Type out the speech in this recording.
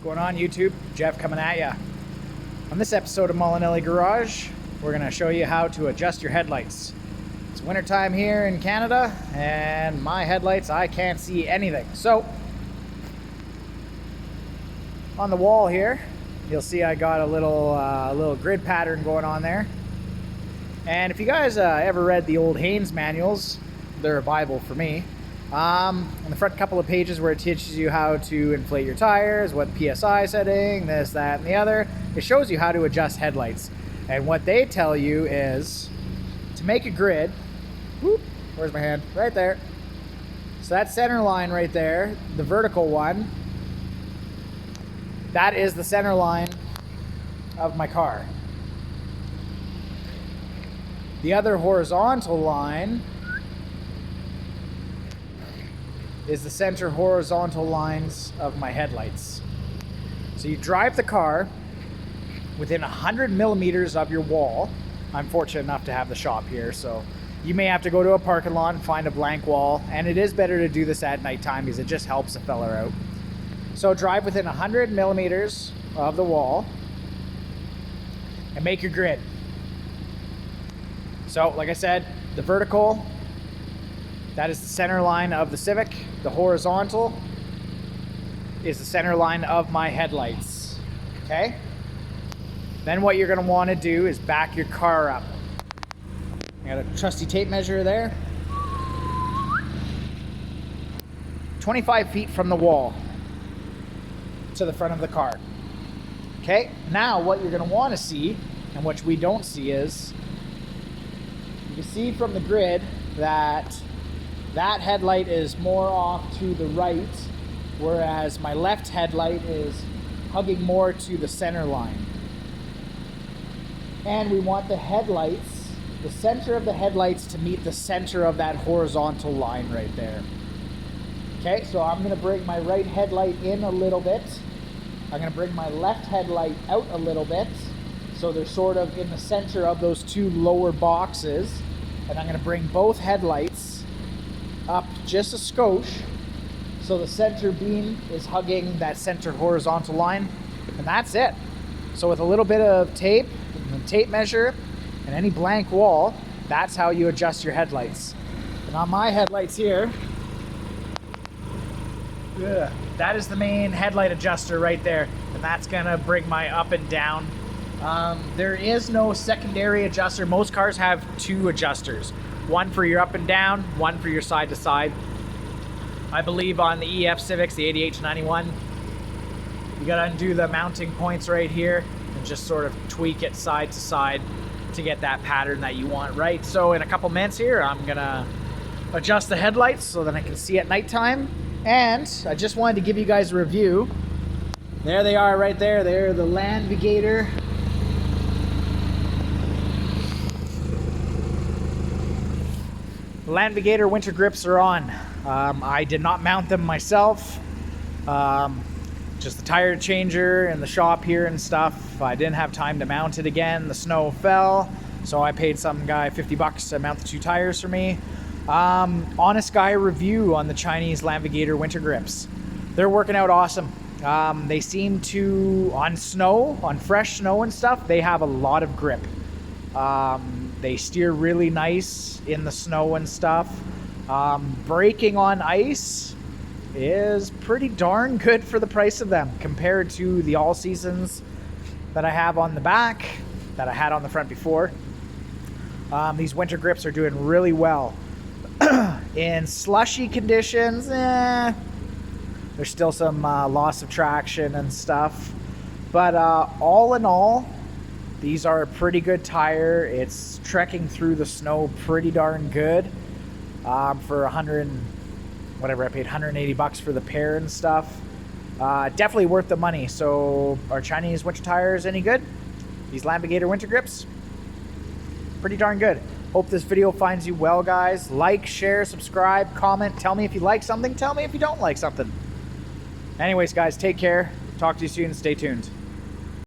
going on, YouTube? Jeff coming at ya. On this episode of Molinelli Garage, we're going to show you how to adjust your headlights. It's wintertime here in Canada, and my headlights, I can't see anything. So, on the wall here, you'll see I got a little grid pattern going on there. And if you guys ever read the old Haynes manuals, they're a Bible for me. On the front couple of pages where it teaches you how to inflate your tires, what PSI setting, this, that, and the other, it shows you how to adjust headlights. And what they tell you is to make a grid. Whoop, where's my hand? Right there. So that center line right there, the vertical one, that is the center line of my car. The other horizontal line is the center horizontal lines of my headlights. So you drive the car within 100 millimeters of your wall. I'm fortunate enough to have the shop here, so you may have to go to a parking lot and find a blank wall, and it is better to do this at nighttime because it just helps a fella out. So drive within 100 millimeters of the wall and make your grid. So like I said, the vertical, that is the center line of the Civic. The horizontal is the center line of my headlights. Okay? Then what you're going to want to do is back your car up. I got a trusty tape measure there. 25 feet from the wall to the front of the car. Okay? Now what you're going to want to see, and what we don't see, is you can see from the grid that headlight is more off to the right, whereas my left headlight is hugging more to the center line. And we want the headlights, the center of the headlights, to meet the center of that horizontal line right there. Okay, so I'm going to bring my right headlight in a little bit. I'm going to bring my left headlight out a little bit, so they're sort of in the center of those two lower boxes. And I'm going to bring both headlights up just a skosh, so the center beam is hugging that center horizontal line, and that's it. So with a little bit of tape, and a tape measure, and any blank wall, that's how you adjust your headlights. And on my headlights here, that is the main headlight adjuster right there, and that's gonna bring my up and down. There is no secondary adjuster. Most cars have two adjusters. One for your up and down, one for your side to side. I believe on the EF Civics, the 88 to 91, you gotta undo the mounting points right here and just sort of tweak it side to side to get that pattern that you want, right? So in a couple minutes here, I'm gonna adjust the headlights so that I can see at nighttime. And I just wanted to give you guys a review. There they are right there. They're the Landvigator. Landvigator winter grips are on. I did not mount them myself. Just the tire changer in the shop here and stuff. I didn't have time to mount it again. The snow fell, so I paid some guy $50 to mount the two tires for me. Honest guy review on the Chinese Landvigator winter grips. They're working out awesome. They seem to, on snow, on fresh snow and stuff, they have a lot of grip. They steer really nice in the snow and stuff. Braking on ice is pretty darn good for the price of them compared to the all seasons that I have on the back, that I had on the front before. These winter grips are doing really well. In slushy conditions, there's still some loss of traction and stuff. But all in all, these are a pretty good tire. It's trekking through the snow pretty darn good. For whatever I paid, $180 for the pair and stuff. Definitely worth the money. So are Chinese winter tires any good? These Landvigator winter grips? Pretty darn good. Hope this video finds you well, guys. Like, share, subscribe, comment. Tell me if you like something. Tell me if you don't like something. Anyways, guys, take care. Talk to you soon. Stay tuned.